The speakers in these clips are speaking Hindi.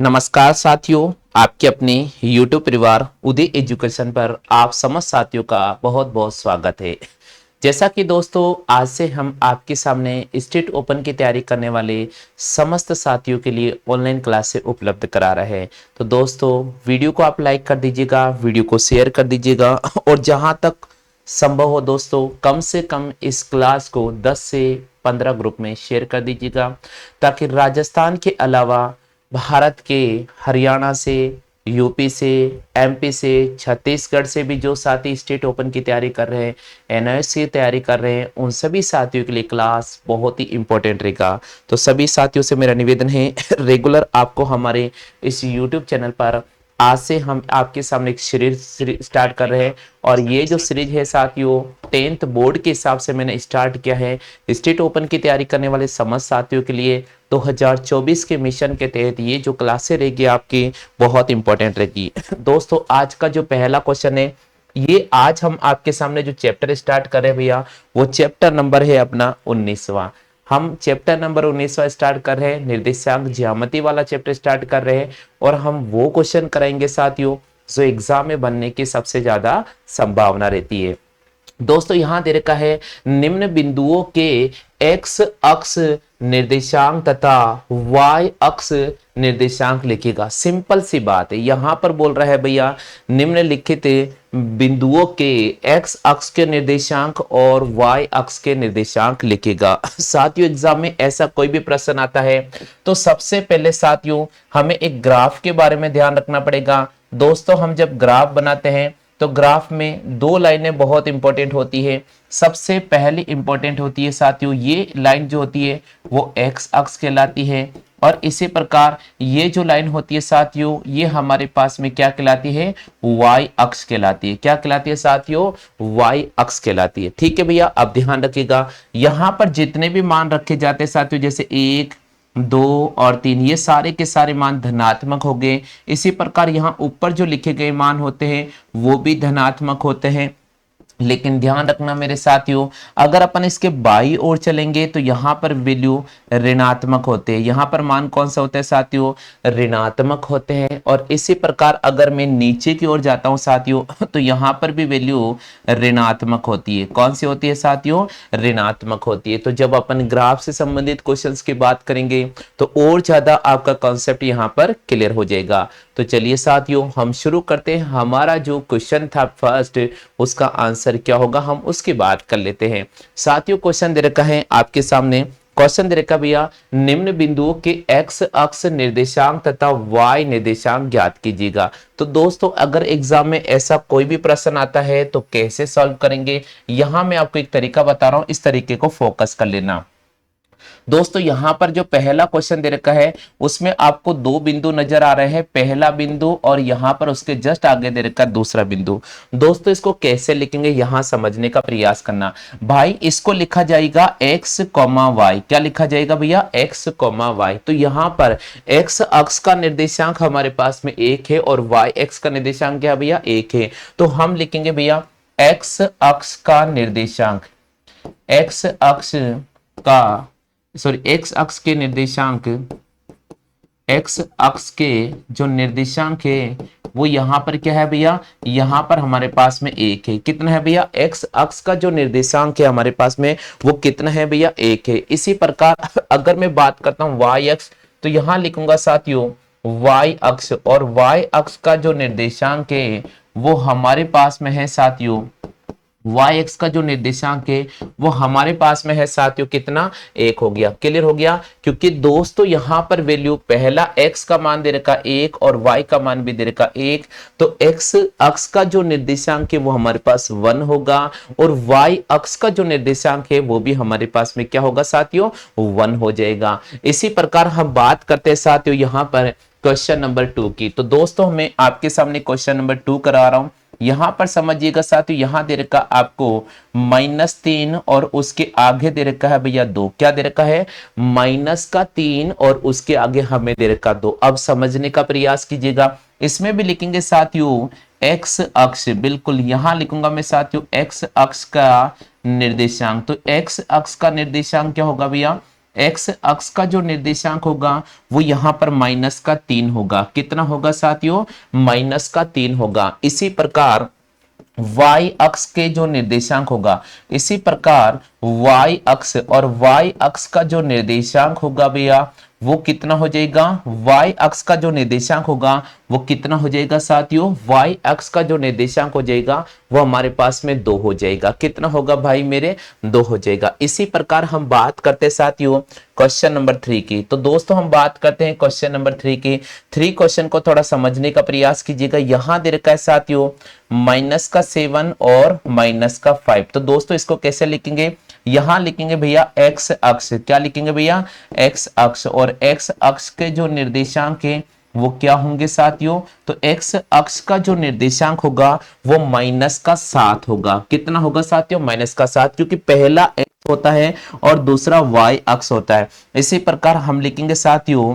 नमस्कार साथियों, आपके अपने YouTube परिवार उदय एजुकेशन पर आप समस्त साथियों का बहुत बहुत स्वागत है। जैसा कि दोस्तों आज से हम आपके सामने स्टेट ओपन की तैयारी करने वाले समस्त साथियों के लिए ऑनलाइन क्लासेस उपलब्ध करा रहे हैं। तो दोस्तों वीडियो को आप लाइक कर दीजिएगा, वीडियो को शेयर कर दीजिएगा और जहां तक संभव हो दोस्तों कम से कम इस क्लास को 10 से 15 ग्रुप में शेयर कर दीजिएगा, ताकि राजस्थान के अलावा भारत के हरियाणा से, यूपी से, एमपी से, छत्तीसगढ़ से भी जो साथी स्टेट ओपन की तैयारी कर रहे हैं, एनआईएस की तैयारी कर रहे हैं, उन सभी साथियों के लिए क्लास बहुत ही इंपॉर्टेंट रहेगा। तो सभी साथियों से मेरा निवेदन है रेगुलर आपको हमारे इस यूट्यूब चैनल पर आज से हम आपके सामने एक सीरीज स्टार्ट कर रहे हैं। और ये जो सीरीज है साथियों 10th बोर्ड के हिसाब से मैंने स्टार्ट किया है स्टेट ओपन की तैयारी करने वाले समस्त साथियों के लिए। 2024 के मिशन के तहत ये जो क्लासें रहेगी आपकी बहुत इंपॉर्टेंट रहेगी। दोस्तों आज का जो पहला क्वेश्चन है, ये आज हम आपके सामने जो चैप्टर स्टार्ट कर रहे हैं भैया, वो चैप्टर नंबर है अपना 19वां। हम चैप्टर नंबर 19वां स्टार्ट कर रहे हैं, निर्देशांक ज्यामिति वाला चैप्टर स्टार्ट कर रहे हैं। और हम वो क्वेश्चन कराएंगे साथियों जो एग्जाम में बनने की सबसे ज्यादा संभावना रहती है। दोस्तों यहां दे रखा है निम्न बिंदुओं के एक्स अक्ष निर्देशांक तथा वाई अक्ष निर्देशांक लिखेगा। सिंपल सी बात है, यहां पर बोल रहा है भैया निम्नलिखित बिंदुओं के एक्स अक्ष के निर्देशांक और वाई अक्ष के निर्देशांक लिखेगा। साथियों एग्जाम में ऐसा कोई भी प्रश्न आता है तो सबसे पहले साथियों हमें एक ग्राफ के बारे में ध्यान रखना पड़ेगा। दोस्तों हम जब ग्राफ बनाते हैं तो ग्राफ में दो लाइनें बहुत इंपॉर्टेंट होती है। सबसे पहली इंपॉर्टेंट होती है साथियों ये लाइन जो होती है वो एक्स अक्ष कहलाती है, और इसी प्रकार ये जो लाइन होती है साथियों ये हमारे पास में क्या कहलाती है, वाई अक्ष कहलाती है। क्या कहलाती है साथियों, वाई अक्ष कहलाती है। ठीक है भैया, अब ध्यान रखिएगा यहां पर जितने भी मान रखे जाते हैं साथियों, जैसे 1, 2 और 3, ये सारे के सारे मान धनात्मक हो गए। इसी प्रकार यहाँ ऊपर जो लिखे गए मान होते हैं वो भी धनात्मक होते हैं। लेकिन ध्यान रखना मेरे साथियों, अगर अपन इसके बाई ओर चलेंगे तो यहाँ पर वैल्यू ऋणात्मक होते हैं। यहाँ पर मान कौन सा होता है साथियों, ऋणात्मक होते हैं। और इसी प्रकार अगर मैं नीचे की ओर जाता हूँ साथियों तो यहाँ पर भी वैल्यू ऋणात्मक होती है। कौन सी होती है साथियों, ऋणात्मक होती है। तो जब अपन ग्राफ से संबंधित क्वेश्चंस की बात करेंगे तो और ज्यादा आपका कॉन्सेप्ट यहाँ पर क्लियर हो जाएगा। तो चलिए साथियों हम शुरू करते हैं। हमारा जो क्वेश्चन था फर्स्ट, उसका आंसर क्या होगा हम उसकी बात कर लेते हैं। साथियों क्वेश्चन दे रखा है आपके सामने, क्वेश्चन दे रखा भैया निम्न बिंदुओं के एक्स अक्ष निर्देशांक तथा वाई निर्देशांक ज्ञात कीजिएगा। तो दोस्तों अगर एग्जाम में ऐसा कोई भी प्रश्न आता है तो कैसे सॉल्व करेंगे, यहां मैं आपको एक तरीका बता रहा हूं, इस तरीके को फोकस कर लेना। दोस्तों यहां पर जो पहला क्वेश्चन दे रखा है उसमें आपको दो बिंदु नजर आ रहे हैं, पहला बिंदु और यहां पर उसके जस्ट आगे दे रखा है दूसरा बिंदु। दोस्तों इसको कैसे लिखेंगे यहां समझने का प्रयास करना। भाई इसको लिखा जाएगा एक्स कॉमा वाई। क्या लिखा जाएगा भैया, एक्स कॉमा वाई। तो यहां पर एक्स अक्ष का निर्देशांक हमारे पास में 1 है और वाई एक्स का निर्देशांक क्या भैया, 1 है। तो हम लिखेंगे भैया एक्स अक्ष का निर्देशांक, एक्स अक्ष का एक्स अक्ष के निर्देशांक, एक्स अक्ष के जो निर्देशांक है वो यहां पर क्या है भैया, यहां पर हमारे पास में 1 है। कितना है भैया, एक्स अक्ष का जो निर्देशांक है हमारे पास में वो कितना है भैया, 1 है। इसी प्रकार अगर मैं बात करता हूं वाई अक्ष, तो यहां लिखूंगा साथियों वाई अक्ष, और वाई अक्ष का जो निर्देशांक है वो हमारे पास में है साथियों, वाई एक्स का जो निर्देशांक है वो हमारे पास में है साथियों कितना, 1 हो गया। क्लियर हो गया, क्योंकि दोस्तों यहां पर वैल्यू पहला एक्स का मान दे रखा 1 और वाई का मान भी दे रखा 1, तो एक्स अक्ष का जो निर्देशांक है वो हमारे पास 1 होगा और वाई अक्ष का जो निर्देशांक है वो भी हमारे पास में क्या होगा साथियों, 1 हो जाएगा। इसी प्रकार हम बात करते हैं साथियों यहां पर क्वेश्चन नंबर 2 की। तो दोस्तों मैं आपके सामने क्वेश्चन नंबर 2 करा रहा हूं। यहां पर समझिएगा साथियों, यहां दे रखा आपको -3 और उसके आगे दे रखा है भैया 2। क्या दे रखा है, -3 और उसके आगे हमें दे रखा 2। अब समझने का प्रयास कीजिएगा, इसमें भी लिखेंगे साथियों एक्स अक्ष, बिल्कुल यहां लिखूंगा मैं साथियों एक्स अक्ष का निर्देशांक। तो एक्स अक्ष का निर्देशांक क्या होगा भैया, एक्स अक्ष का जो निर्देशांक होगा वो यहाँ पर -3 होगा। कितना होगा साथियों? -3 होगा। इसी प्रकार y अक्ष के जो निर्देशांक होगा, इसी प्रकार y अक्ष और y अक्ष का जो निर्देशांक होगा भैया वो कितना हो जाएगा? y अक्ष का जो निर्देशांक होगा वो कितना हो जाएगा साथियों? y अक्ष का जो निर्देशांक हो जाएगा वो हमारे पास में 2 हो जाएगा। कितना होगा भाई मेरे? 2 हो जाएगा। इसी प्रकार हम बात करते हैं साथियों क्वेश्चन नंबर 3 की। तो दोस्तों हम बात करते हैं क्वेश्चन नंबर 3 की। 3 क्वेश्चन को थोड़ा समझने का प्रयास कीजिएगा। यहां दे रखा है साथियों -7 और -5। तो दोस्तों इसको कैसे लिखेंगे? यहां लिखेंगे भैया एक्स अक्ष। क्या लिखेंगे भैया? एक्स अक्ष। और एक्स अक्ष के जो निर्देशांक है वो क्या होंगे साथियों? तो एक्स अक्ष का जो निर्देशांक होगा वो -7 होगा। कितना होगा साथियों? -7, क्योंकि पहला एक्स होता है और दूसरा वाई अक्ष होता है। इसी प्रकार हम लिखेंगे साथियों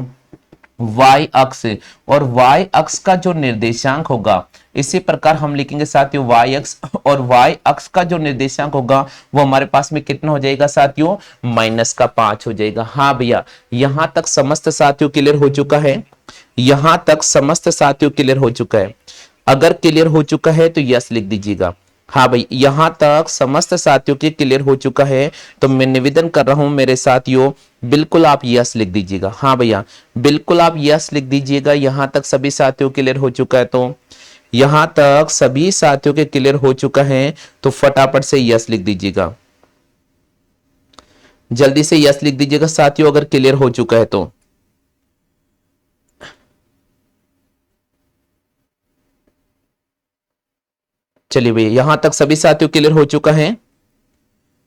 y अक्ष, और y अक्ष का जो निर्देशांक होगा, इसी प्रकार हम लिखेंगे साथियों y अक्ष, और y अक्ष का जो निर्देशांक होगा वो हमारे पास में कितना हो जाएगा साथियों? -5 हो जाएगा। हाँ भैया, यहां तक समस्त साथियों क्लियर हो चुका है। यहां तक समस्त साथियों क्लियर हो चुका है। अगर क्लियर हो चुका है तो यस लिख दीजिएगा। हाँ भाई, यहां तक समस्त साथियों के क्लियर हो चुका है तो मैं निवेदन कर रहा हूं मेरे साथियों, बिल्कुल आप यस लिख दीजिएगा। हाँ भैया, बिल्कुल आप यस लिख दीजिएगा। यहां तक सभी साथियों क्लियर हो चुका है तो यहां तक सभी साथियों के क्लियर हो चुका है तो फटाफट से यस लिख दीजिएगा। जल्दी से यस लिख दीजिएगा साथियों अगर क्लियर हो चुका है तो। चलिए भैया, यहां तक सभी साथियों क्लियर हो चुका है।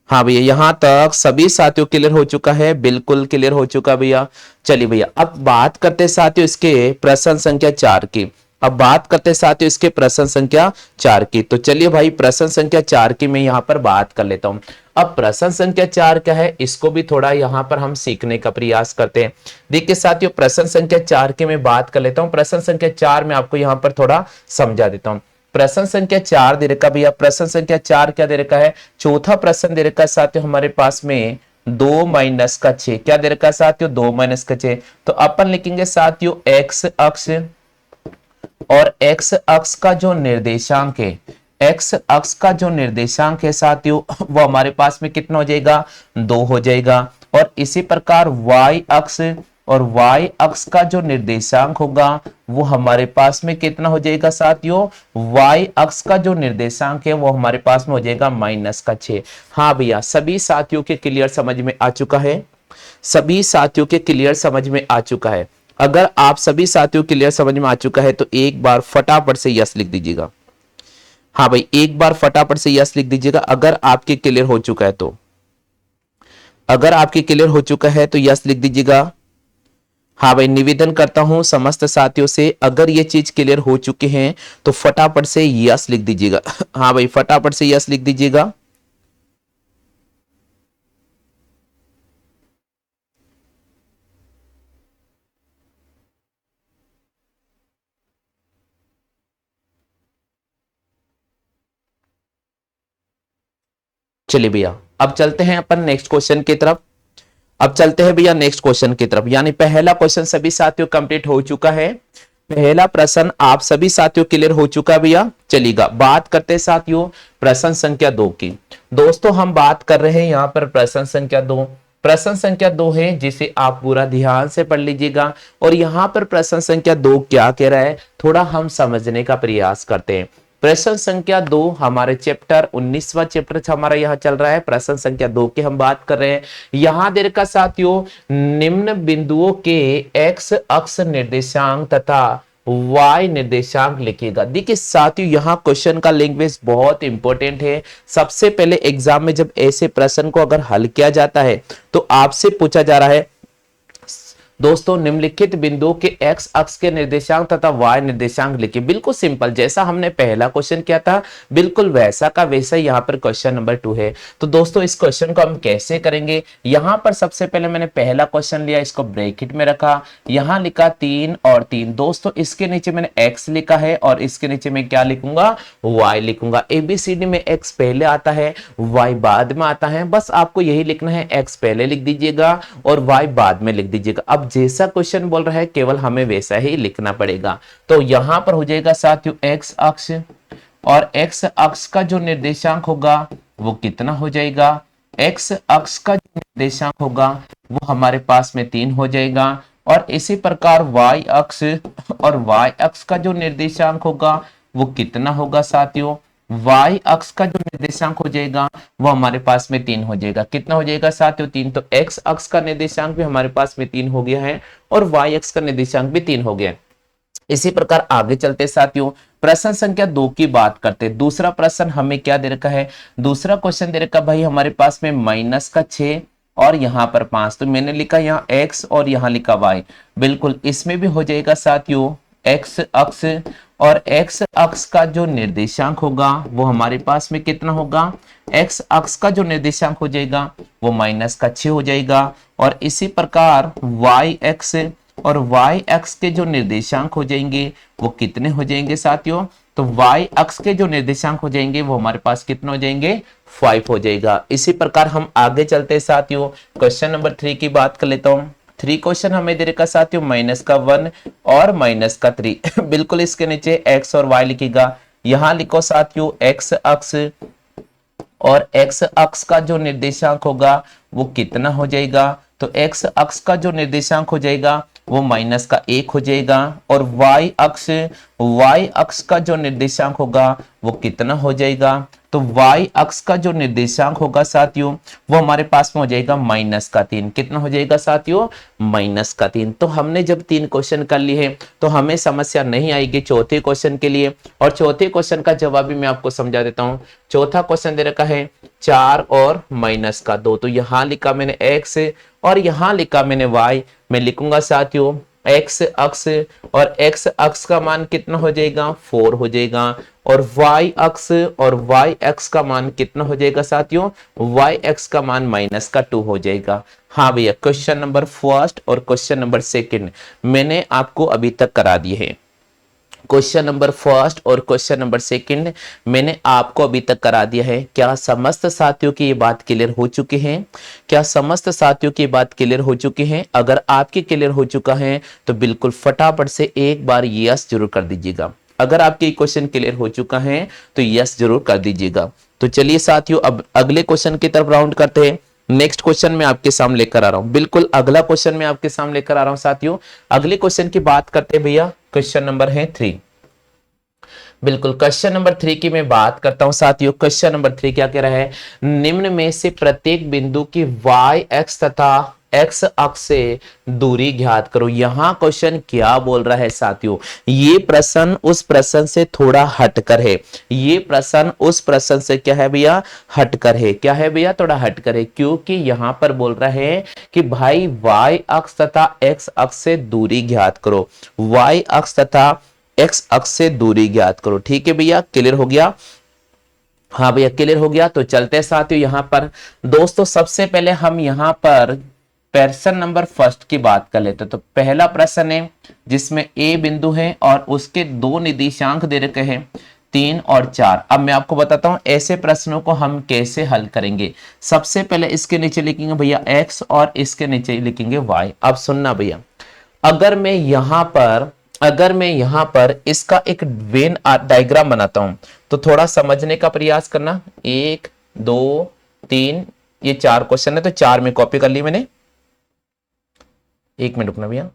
हाँ भैया, यहां तक सभी साथियों क्लियर हो चुका है, बिल्कुल क्लियर हो चुका भैया। चलिए भैया, अब बात करते हैं साथियों इसके प्रश्न संख्या 4 की। अब बात करते हैं साथियों इसके प्रश्न संख्या 4 की। तो चलिए भाई, प्रश्न संख्या 4 की मैं यहां पर बात कर लेता हूं। अब प्रश्न संख्या 4 क्या है, इसको भी थोड़ा यहां पर हम सीखने का प्रयास करते हैं। देखिए साथियों, प्रश्न संख्या 4 की मैं बात कर लेता हूं। प्रश्न संख्या 4 में आपको यहां पर थोड़ा समझा देता हूं। प्रश्न संख्या 4 दे रखा भैया, प्रश्न संख्या 4 क्या दे रखा है? चौथा प्रश्न दे रखा है साथियों हमारे पास में 2-6। क्या दे रखा है साथियों? 2-6। तो अपन लिखेंगे साथियों एक्स अक्ष, और एक्स अक्ष का जो निर्देशांक है, एक्स अक्ष का जो निर्देशांक है साथियों वो हमारे पास में कितना हो जाएगा? 2 हो जाएगा। और इसी प्रकार y अक्ष, और y अक्ष का जो निर्देशांक होगा वो हमारे पास में कितना हो जाएगा साथियों? y अक्ष का जो निर्देशांक है वो हमारे पास में हो जाएगा -6। हाँ भैया, सभी साथियों के क्लियर समझ में आ चुका है। सभी साथियों के क्लियर समझ में आ चुका है। अगर आप सभी साथियों क्लियर समझ में आ चुका है तो एक बार फटाफट से यस लिख दीजिएगा। हाँ भाई, एक बार फटाफट से यस लिख दीजिएगा अगर आपके क्लियर हो चुका है तो। अगर आपके क्लियर हो चुका है तो यस लिख दीजिएगा। हाँ भाई, निवेदन करता हूं समस्त साथियों से, अगर ये चीज क्लियर हो चुके हैं तो फटाफट से यस लिख दीजिएगा। हाँ भाई, फटाफट से यस लिख दीजिएगा। चलिए भैया, अब चलते हैं अपन नेक्स्ट क्वेश्चन की तरफ। अब चलते हैं भैया नेक्स्ट क्वेश्चन की तरफ। यानी पहला क्वेश्चन सभी साथियों कंप्लीट हो चुका है। पहला प्रश्न आप सभी साथियों क्लियर हो चुका है भैया। चलिएगा, बात करते हैं साथियों प्रश्न संख्या 2 की। दोस्तों हम बात कर रहे हैं यहाँ पर प्रश्न संख्या 2। प्रश्न संख्या 2 है जिसे आप पूरा ध्यान से पढ़ लीजिएगा। और यहाँ पर प्रश्न संख्या 2 क्या कह रहा है थोड़ा हम समझने का प्रयास करते हैं। प्रश्न संख्या 2 हमारे चैप्टर 19वां चैप्टर हमारा यहाँ चल रहा है। प्रश्न संख्या 2 की हम बात कर रहे हैं। यहाँ देर का साथियों निम्न बिंदुओं के एक्स अक्ष निर्देशांक तथा y निर्देशांक लिखिएगा। देखिए साथियों, यहाँ क्वेश्चन का लैंग्वेज बहुत इंपॉर्टेंट है। सबसे पहले एग्जाम में जब ऐसे प्रश्न को अगर हल किया जाता है तो आपसे पूछा जा रहा है दोस्तों निम्नलिखित बिंदुओं के x अक्ष के निर्देशांक तथा y निर्देशांक लिखिए। बिल्कुल सिंपल, जैसा हमने पहला क्वेश्चन किया था बिल्कुल वैसा का वैसा यहाँ पर क्वेश्चन नंबर 2 है। तो दोस्तों इस क्वेश्चन को हम कैसे करेंगे, यहाँ पर सबसे पहले मैंने पहला क्वेश्चन लिया, इसको ब्रैकेट में रखा, यहाँ लिखा 3 और 3। दोस्तों इसके नीचे मैंने x लिखा है और इसके नीचे मैं क्या लिखूंगा, y लिखूंगा। ABCD में x पहले आता है, y बाद में आता है, बस आपको यही लिखना है, x पहले लिख दीजिएगा और y बाद में लिख दीजिएगा। अब जैसा क्वेश्चन बोल रहा है केवल हमें वैसा ही लिखना पड़ेगा। तो यहां पर हो जाएगा साथियों x अक्ष, और x अक्ष का जो निर्देशांक होगा वो कितना हो जाएगा, x अक्ष का जो निर्देशांक होगा वो हमारे पास में 3 हो जाएगा। और इसी प्रकार y अक्ष, और y अक्ष का जो निर्देशांक होगा वो कितना होगा साथियों, y अक्ष का जो निर्देशांक हो जाएगा वो हमारे पास में 3 हो जाएगा। कितना हो जाएगा साथियों, 3। तो x अक्ष का निर्देशांक भी हमारे पास में 3 हो गया है और y अक्ष का निर्देशांक भी 3 हो गया है। इसी प्रकार आगे चलते साथियों, प्रश्न संख्या 2 की बात करते हैं। दूसरा प्रश्न हमें क्या दे रखा है, दूसरा क्वेश्चन दे रखा भाई हमारे पास में -6 और यहाँ पर 5। तो मैंने लिखा यहाँ x और यहाँ लिखा y। बिल्कुल इसमें भी हो जाएगा साथियों x अक्ष, और x अक्ष का जो निर्देशांक होगा वो हमारे पास में कितना होगा, x अक्ष का जो निर्देशांक हो जाएगा वो -6 हो जाएगा। और इसी प्रकार y अक्ष और y अक्ष के जो निर्देशांक हो जाएंगे वो कितने हो जाएंगे साथियों, तो y अक्ष के जो निर्देशांक हो जाएंगे वो हमारे पास कितने हो जाएंगे, 5 हो जाएगा। इसी प्रकार हम आगे चलते साथियों, क्वेश्चन नंबर 3 की बात कर लेता हूं। 3 क्वेश्चन हमें दे रखा साथियों -1 और -3। बिल्कुल इसके नीचे x और y लिखिएगा। यहाँ लिखो साथियों x अक्ष, और x अक्ष का जो निर्देशांक होगा वो कितना हो जाएगा, तो x अक्ष का जो निर्देशांक हो जाएगा वो -1 हो जाएगा। और y अक्ष का जो निर्देशांक होगा वो कितना हो जाएगा, तो y अक्ष का जो निर्देशांक होगा साथियों वो हमारे पास में हो जाएगा -3। कितना हो जाएगा साथियों, -3। तो हमने जब 3 क्वेश्चन कर लिए हैं तो हमें समस्या नहीं आएगी चौथे क्वेश्चन के लिए। और चौथे क्वेश्चन का जवाब भी मैं आपको समझा देता हूं। चौथा क्वेश्चन दे रखा है 4 और -2। तो यहां लिखा मैंने x और यहां लिखा मैंने y। मैं लिखूंगा साथियों x अक्ष, और x अक्ष का मान कितना हो जाएगा, 4 हो जाएगा। और y अक्ष, और y अक्ष का मान कितना हो जाएगा साथियों, y अक्ष का मान -2 हो जाएगा। हाँ भैया, क्वेश्चन नंबर 1 और क्वेश्चन नंबर 2 मैंने आपको अभी तक करा दिए हैं। क्वेश्चन नंबर 1 और क्वेश्चन नंबर 2 मैंने आपको अभी तक करा दिया है। क्या समस्त साथियों की ये बात क्लियर हो चुकी है, क्या समस्त साथियों की बात क्लियर हो चुकी है? अगर आपकी क्लियर हो चुका है तो बिल्कुल फटाफट से एक बार यस जरूर कर दीजिएगा। अगर आपके क्वेश्चन क्लियर हो चुका है तो यस जरूर कर दीजिएगा। तो चलिए साथियों अब अगले क्वेश्चन की तरफ राउंड करते हैं। नेक्स्ट क्वेश्चन मैं आपके सामने लेकर आ रहा हूं, बिल्कुल अगला क्वेश्चन मैं आपके सामने लेकर आ रहा हूं साथियों। अगले क्वेश्चन की बात करते हैं भैया, क्वेश्चन नंबर है 3। बिल्कुल क्वेश्चन नंबर 3 की मैं बात करता हूं साथियों। क्वेश्चन नंबर 3 क्या कह रहा है, निम्न में से प्रत्येक बिंदु की y अक्ष तथा x अक्ष से दूरी ज्ञात करो। यहां क्वेश्चन क्या बोल रहा है साथियों, ये प्रश्न उस प्रश्न से थोड़ा हटकर है। ये प्रश्न उस प्रश्न से क्या है भैया, हटकर है। क्या है भैया, थोड़ा हटकर है, क्योंकि यहां पर बोल रहा है कि भाई y अक्ष तथा x अक्ष से दूरी ज्ञात करो। y अक्ष तथा x अक्ष से दूरी ज्ञात करो। ठीक है भैया, क्लियर हो गया? हाँ भैया क्लियर हो गया। तो चलते हैं साथियों यहां पर। दोस्तों सबसे पहले हम यहां पर प्रश्न नंबर 1 की बात कर लेते हैं। तो पहला प्रश्न है जिसमें a बिंदु है और उसके 2 निर्देशांक दे रखे हैं 3 और 4। अब मैं आपको बताता हूं ऐसे प्रश्नों को हम कैसे हल करेंगे। सबसे पहले इसके नीचे लिखेंगे भैया x और इसके नीचे लिखेंगे y। अब सुनना भैया, अगर मैं यहां पर इसका एक वेन डायग्राम बनाता हूं तो थोड़ा समझने का प्रयास करना। 1 2 3 ये 4 क्वेश्चन है, तो 4 में कॉपी कर ली मैंने। 1 मिनट रुकना भैया,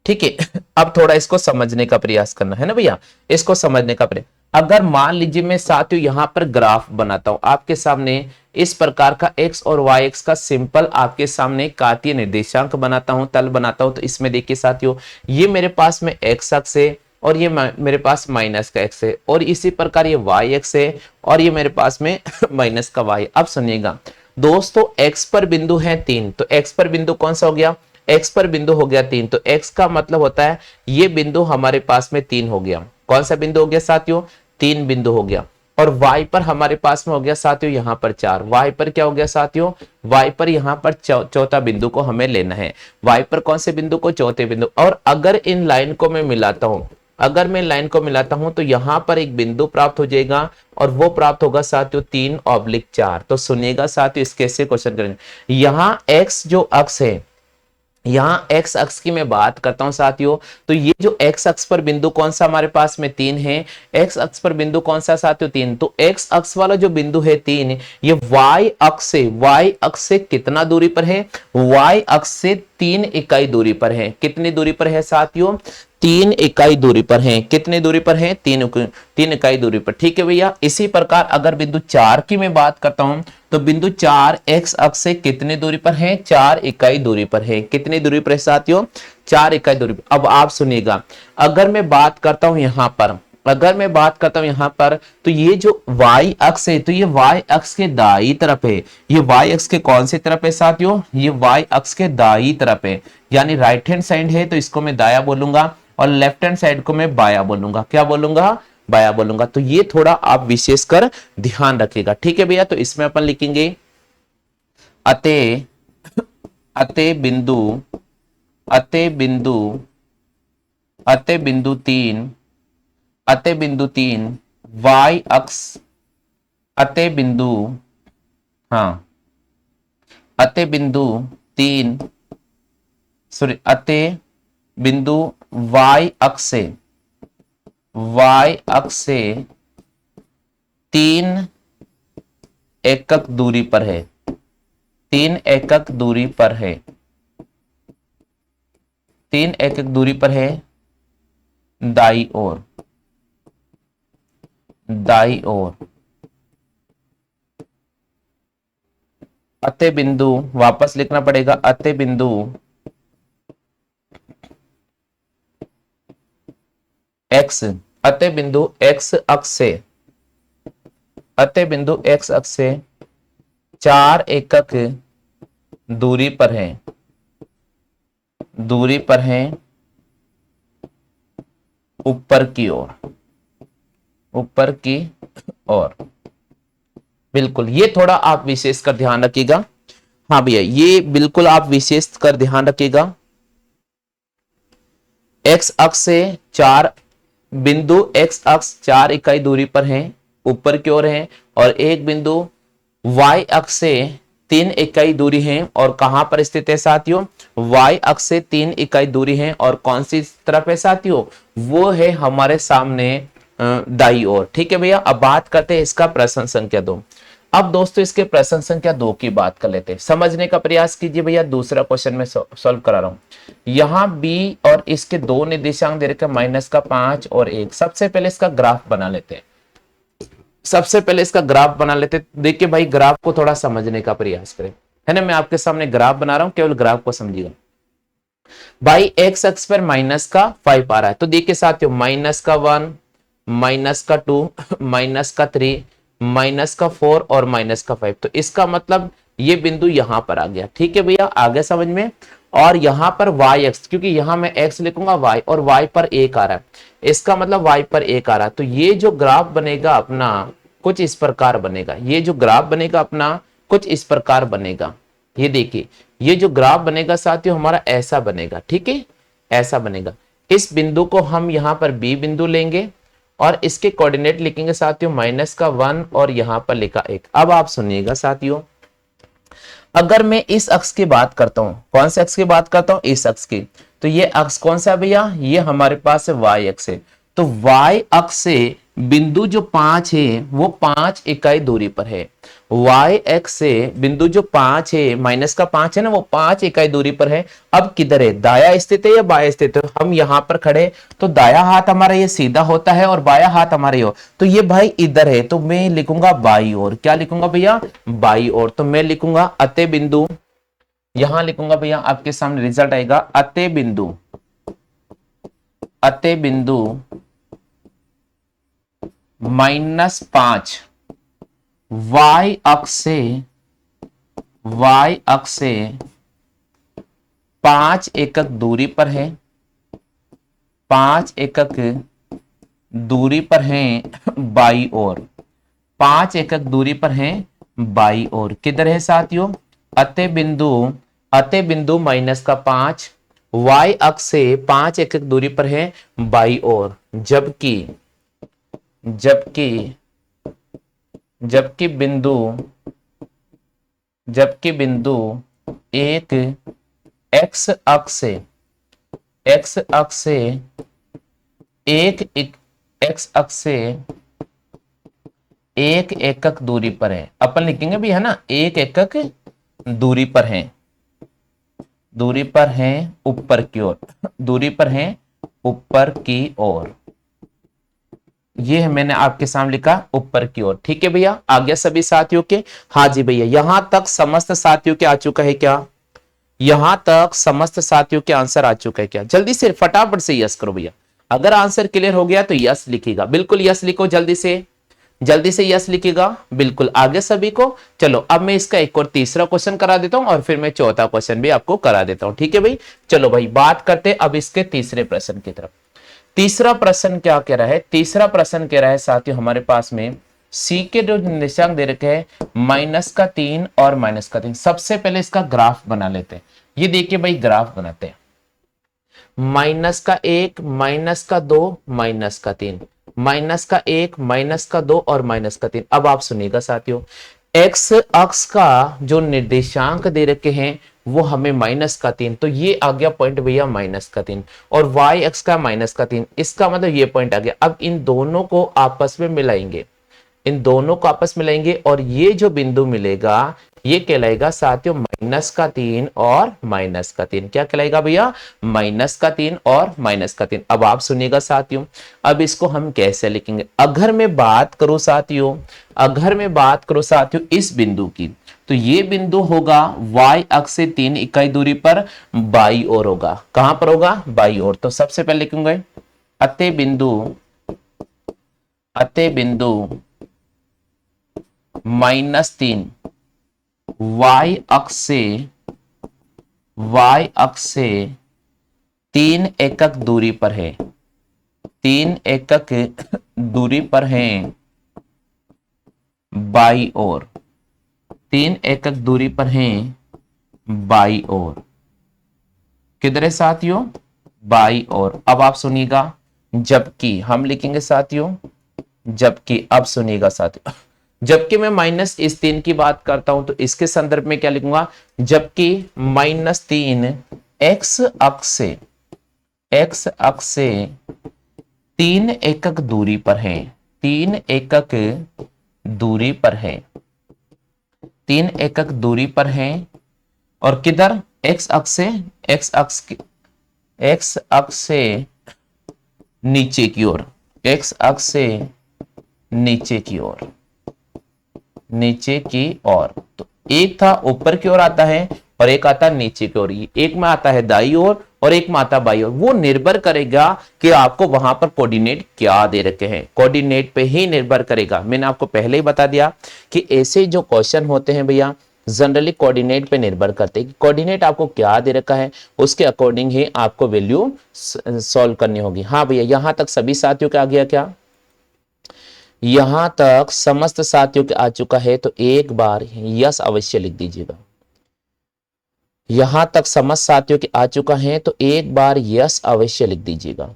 ठीक है। अब थोड़ा इसको समझने का प्रयास करना है ना भैया, इसको समझने का प्रयास। अगर मान लीजिए मैं साथियों यहां पर ग्राफ बनाता हूं आपके सामने, इस प्रकार का x और y एक्स का सिंपल आपके सामने कार्तीय निर्देशांक बनाता हूं, तल बनाता हूं। तो इसमें देखिए साथियों, ये मेरे पास में x अक्ष है और ये मेरे पास माइनस का x है, और इसी प्रकार ये y एक्स है और ये मेरे पास में माइनस का y। अब सुनिएगा दोस्तों, x पर बिंदु है 3, तो x पर बिंदु कौन सा हो गया, x पर बिंदु हो गया 3, तो x का मतलब होता है ये बिंदु हमारे पास में 3 हो गया। कौन सा बिंदु हो गया साथियों? 3 बिंदु हो गया। और y पर हमारे पास में हो गया साथियों यहां पर 4। y पर क्या हो गया साथियों? y पर यहां पर चौथा बिंदु को हमें लेना है। y पर कौन से बिंदु को? चौथे बिंदु। और अगर इन लाइन को मैं मिलाता हूं, अगर मैं लाइन को मिलाता हूं तो यहां पर एक बिंदु प्राप्त हो जाएगा और वो प्राप्त होगा साथियों 3/4। तो सुनिएगा साथियों, इस कैसे क्वेश्चन करेंगे। यहां x जो अक्ष है, यहां x अक्ष की मैं बात करता हूं साथियों, तो ये जो x अक्ष पर बिंदु कौन सा हमारे पास में 3 है। x अक्ष पर बिंदु कौन सा साथियों? 3। तो x अक्ष वाला जो बिंदु है 3, ये y अक्ष से कितना दूरी पर है? y अक्ष से 3 इकाई दूरी पर है। कितनी दूरी पर है साथियों? 3 इकाई दूरी पर है। कितनी दूरी पर है? 3 इकाई दूरी पर। ठीक है भैया। इसी प्रकार अगर बिंदु 4 की मैं बात करता हूं, तो बिंदु 4 x अक्ष से कितनी दूरी पर है? 4 इकाई दूरी पर है। कितनी दूरी पर है साथियों? 4 इकाई दूरी पर। अब आप सुनिएगा, अगर मैं बात करता हूं यहां पर, अगर मैं बात करता हूं यहां पर, तो ये जो y अक्ष है, तो ये y अक्ष के दाई तरफ है। ये y अक्ष के कौन सी तरफ है साथियों? ये y अक्ष के दाई तरफ है, यानी राइट हैंड साइड है तो इसको मैं दाया बोलूंगा और लेफ्ट हैंड साइड को मैं बाया बोलूंगा। क्या बोलूंगा? बाया बोलूंगा। तो ये थोड़ा आप विशेष कर ध्यान रखिएगा। ठीक है भैया। तो इसमें अपन लिखेंगे अते अते बिंदु अते बिंदु अते बिंदु 3 अते बिंदु 3 y अक्ष अते बिंदु, हाँ, अते बिंदु 3 सॉरी अते बिंदु y अक्ष से 3 एकक दूरी पर है। 3 एकक दूरी पर है। 3 एकक दूरी पर है दाई ओर, दाई ओर। अते बिंदु, वापस लिखना पड़ेगा, अते बिंदु x, अते बिंदु x अक्ष से, अते बिंदु x अक्ष से 4 एकक दूरी पर है, दूरी पर है ऊपर की ओर, ऊपर की ओर। बिल्कुल, ये थोड़ा आप विशेष कर ध्यान रखिएगा। हाँ भैया, ये बिल्कुल आप विशेष कर ध्यान रखिएगा। x अक्ष से 4 बिंदु, x अक्ष 4 इकाई दूरी पर है, ऊपर की ओर है, और एक बिंदु y अक्ष से 3 इकाई दूरी है। और कहां पर स्थित है साथियों? y अक्ष से 3 इकाई दूरी है और कौन सी तरफ है साथियों? वो है हमारे सामने दाई ओर। ठीक है भैया। अब बात करते हैं इसका प्रश्न संख्या 2। अब दोस्तों इसके प्रश्न संख्या 2 की बात कर लेते हैं। समझने का प्रयास कीजिए भैया। दूसरा क्वेश्चन में सॉल्व करा रहा हूं। यहां b और इसके 2 निर्देशांक दे रखे, -5 और 1। सबसे पहले इसका ग्राफ बना लेते हैं। सबसे पहले इसका ग्राफ बना लेते। देखिए भाई, ग्राफ को थोड़ा समझने का प्रयास करें, है ना। मैं आपके सामने ग्राफ बना रहा हूं, केवल ग्राफ को समझिएगा। भाई x अक्ष पर -5 आ रहा है, तो देखिए साथियों, -1, -2, -3, -4 और -5। तो इसका मतलब ये बिंदु यहां पर आ गया। ठीक है भैया, आगे समझ में। और यहां पर y अक्ष, क्योंकि यहां मैं x लिखूंगा y, और y पर 1 आ रहा है, इसका मतलब y पर 1 आ रहा है। तो ये जो ग्राफ बनेगा अपना कुछ इस प्रकार बनेगा। ये जो ग्राफ बनेगा अपना कुछ इस प्रकार बनेगा। ये देखिए, ये जो ग्राफ बनेगा साथियों हमारा ऐसा बनेगा। ठीक है, ऐसा बनेगा। इस बिंदु को हम यहां पर b बिंदु लेंगे और इसके कोऑर्डिनेट लिखेंगे साथियों -1 और यहां पर लिखा 1। अब आप सुनिएगा साथियों, अगर मैं इस अक्ष की बात करता हूं, कौन से अक्ष की बात करता हूं? इस अक्ष की। तो ये अक्ष कौन सा है भैया? ये हमारे पास है y अक्ष है। तो y अक्ष से बिंदु जो 5 है वो 5 इकाई दूरी पर है। y अक्ष से बिंदु जो 5 है, -5 है ना, वो 5 इकाई दूरी पर है। अब किधर है? दाया स्थित है या बाया स्थित है? हम यहां पर खड़े, तो दाया हाथ हमारा ये सीधा होता है और बाया हाथ हमारे ओर, तो ये भाई इधर है, तो मैं लिखूंगा बाई ओर। क्या लिखूंगा भैया? बाई ओर। तो मैं लिखूंगा अते बिंदु, यहां लिखूंगा भैया, आपके सामने रिजल्ट आएगा अते बिंदु, अते बिंदु -5 y अक्ष से 5 एकक दूरी पर है, 5 एकक दूरी पर हैं बाई ओर, 5 एकक दूरी पर हैं बाई ओर। किधर है साथियों? अतः बिंदु माइनस का 5 y अक्ष से 5 एकक दूरी पर है बाई ओर, जबकि जबकि जबकि बिंदु जबकि बिंदु एक x अक्ष से x अक्ष से 1 एकक दूरी पर है। अपन लिखेंगे भी है ना, 1 एकक दूरी पर है, दूरी पर है ऊपर की ओर, दूरी पर है ऊपर की ओर। ये है मैंने आपके सामने लिखा ऊपर की ओर। ठीक है भैया, आ गया सभी साथियों के? हाँ जी भैया, यहां तक समस्त साथियों के आ चुका है क्या? यहां तक समस्त साथियों के आंसर आ चुका है क्या? जल्दी से फटाफट से यस करो भैया। अगर आंसर क्लियर हो गया तो यस लिखिएगा, बिल्कुल यस लिखो, जल्दी से यस लिखिएगा, बिल्कुल। आगे सभी को। चलो अब मैं इसका एक और तीसरा क्वेश्चन करा देता हूं और फिर मैं चौथा क्वेश्चन भी आपको करा देता हूं। ठीक है भाई, चलो भाई बात करते अब इसके तीसरे प्रश्न की तरफ। तीसरा प्रश्न क्या कह रहा है? तीसरा प्रश्न कह रहा है साथियों हमारे पास में सी के जो निर्देशांक दे रखे हैं -3 और -3। सबसे पहले इसका ग्राफ बना लेते हैं। ये देखिए भाई, ग्राफ बनाते हैं। -1, -2, -3, -1, -2 और -3। अब आप सुनिएगा साथियों, एक्स अक्ष का जो निर्देशांक दे रखे हैं वो हमें -3, तो ये आ गया पॉइंट भैया -3, और y अक्ष का -3, इसका मतलब ये पॉइंट आ गया। अब इन दोनों को आपस में मिलाएंगे, और ये जो बिंदु मिलेगा ये कहलाएगा साथियों -3 और -3। क्या कहलाएगा भैया? -3 और -3। अब आप सुनिएगा साथियों, अब इसको हम कैसे लिखेंगे? अगर मैं बात करूं साथियों इस बिंदु की, तो ये बिंदु होगा y अक्ष से 3 इकाई दूरी पर बाई ओर होगा। कहां पर होगा? बाई ओर। तो सबसे पहले लिखूंगा अतः बिंदु -3 y अक्ष से 3 एकक दूरी पर है, 3 एकक दूरी पर है बाई ओर, 3 एकक दूरी पर है बाई ओर। किधर है साथियों? बाई ओर। अब आप सुनिएगा, जबकि हम लिखेंगे साथियों, जबकि अब सुनिएगा साथियों, जबकि मैं -3 की बात करता हूं तो इसके संदर्भ में क्या लिखूंगा? जबकि -3 x अक्ष से 3 एकक दूरी पर है, 3 एकक दूरी पर है, 3 एकक दूरी पर है। और किधर? x अक्ष से नीचे की ओर, x अक्ष से नीचे की ओर। तो एक था ऊपर की ओर आता है और एक आता है नीचे की ओर, एक में आता है दाई ओर और एक में आता है बाई ओर। वो निर्भर करेगा कि आपको वहां पर कोऑर्डिनेट क्या दे रखे हैं, कोऑर्डिनेट पे ही निर्भर करेगा। मैंने आपको पहले ही बता दिया कि ऐसे जो क्वेश्चन होते हैं भैया जनरली कोऑर्डिनेट पे निर्भर करते हैं कि कोऑर्डिनेट आपको क्या दे रखा है, उसके अकॉर्डिंग ही आपको वैल्यू सॉल्व करनी होगी। हाँ भैया, यहां तक सभी साथियों का आ गया क्या? यहां तक समस्त साथियों के आ चुका है तो एक बार यस अवश्य लिख दीजिएगा। यहां तक समस्त साथियों के आ चुका है तो एक बार यस अवश्य लिख दीजिएगा,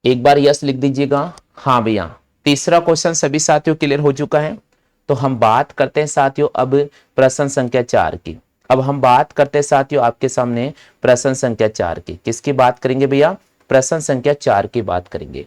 एक बार यस लिख दीजिएगा। हाँ भैया, तीसरा क्वेश्चन सभी साथियों क्लियर हो चुका है। तो हम बात करते हैं साथियों अब प्रश्न संख्या 4 की। अब हम बात करते हैं साथियों आपके सामने प्रश्न संख्या 4 की। किसकी बात करेंगे भैया? प्रश्न संख्या 4 की बात करेंगे।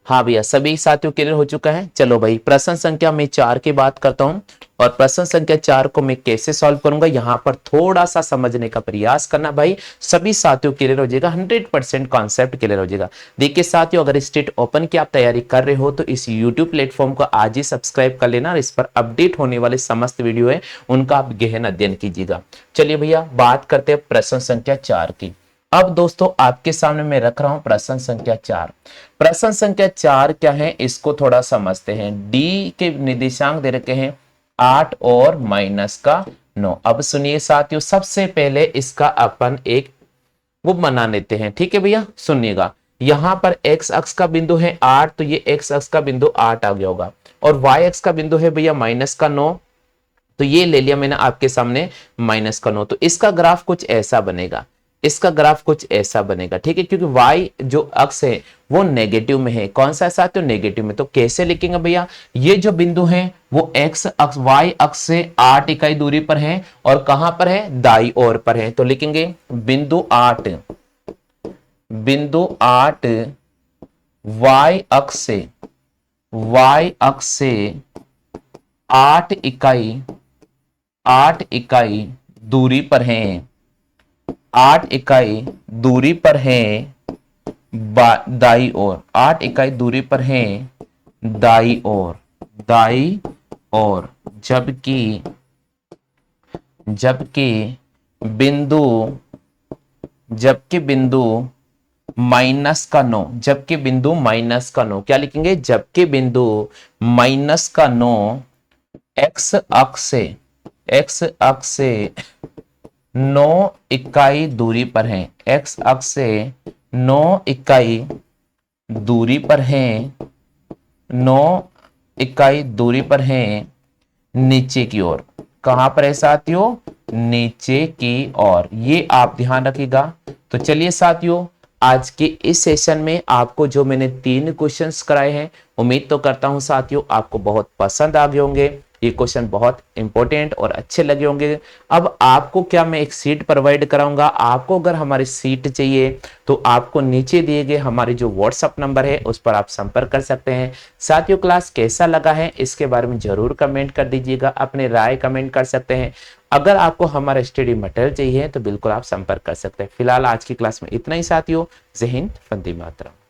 हाँ भैया, सभी साथियों क्लियर हो चुका है। चलो भाई, प्रश्न संख्या मैं 4 की बात करता हूं और प्रश्न संख्या 4 को मैं कैसे सॉल्व करूंगा यहां पर थोड़ा सा समझने का प्रयास करना भाई, सभी साथियों क्लियर हो जाएगा, 100% कॉन्सेप्ट क्लियर हो जाएगा। देखिए साथियों, अगर स्टेट ओपन की आप तैयारी कर रहे हो तो इस यूट्यूब प्लेटफॉर्म को आज ही सब्सक्राइब कर लेना और इस पर अपडेट होने वाले समस्त वीडियो है उनका आप गहन अध्ययन कीजिएगा। चलिए भैया, बात करते हैं प्रश्न संख्या 4 की। अब दोस्तों आपके सामने मैं रख रहा हूं प्रश्न संख्या 4। प्रश्न संख्या 4 क्या है इसको थोड़ा समझते हैं। डी के निर्देशांक दे रखे हैं 8 और 9। अब सुनिए साथियों, सबसे पहले इसका अपन एक वो बना लेते हैं, ठीक है भैया। सुनिएगा, यहां पर x अक्ष का बिंदु है 8, तो ये x अक्ष का बिंदु 8 आ गया होगा, और y अक्ष का बिंदु है भैया माइनस का 9, तो ये ले लिया मैंने आपके सामने माइनस का 9। तो इसका ग्राफ कुछ ऐसा बनेगा, इसका ग्राफ कुछ ऐसा बनेगा, ठीक है, क्योंकि y जो अक्ष है वो नेगेटिव में है। कौन सा है साथियों? नेगेटिव में। तो कैसे लिखेंगे भैया? ये जो बिंदु है वो x अक्ष y अक्ष से 8 इकाई दूरी पर है, और कहां पर है? दाई ओर पर है। तो लिखेंगे बिंदु 8, बिंदु 8 y अक्ष से 8 इकाई दूरी पर है, 8 इकाई दूरी पर है दाई ओर, 8 इकाई दूरी पर है दाई ओर, जबकि बिंदु माइनस का 9, जबकि बिंदु माइनस का 9 क्या लिखेंगे? जबकि बिंदु माइनस का 9 एक्स अक्ष से 9 इकाई दूरी पर है, एक्स अक्ष से 9 इकाई दूरी पर है, 9 इकाई दूरी पर है नीचे की ओर। कहां पर है साथियों? नीचे की ओर। ये आप ध्यान रखिएगा। तो चलिए साथियों, आज के इस सेशन में आपको जो मैंने 3 क्वेश्चंस कराए हैं, उम्मीद तो करता हूं साथियों आपको बहुत पसंद आ गए होंगे। ये क्वेश्चन बहुत इंपॉर्टेंट और अच्छे लगे होंगे। अब आपको क्या मैं एक सीट प्रोवाइड कराऊंगा। आपको अगर हमारी सीट चाहिए तो आपको नीचे दिए गए हमारे जो व्हाट्सएप नंबर है उस पर आप संपर्क कर सकते हैं। साथियों, क्लास कैसा लगा है इसके बारे में जरूर कमेंट कर दीजिएगा, अपने राय कमेंट कर सकते हैं। अगर आपको हमारा स्टडी मटेरियल चाहिए तो बिल्कुल आप संपर्क कर सकते हैं। फिलहाल आज की क्लास में इतना ही साथियों। जय हिंद, वंदे मातरम।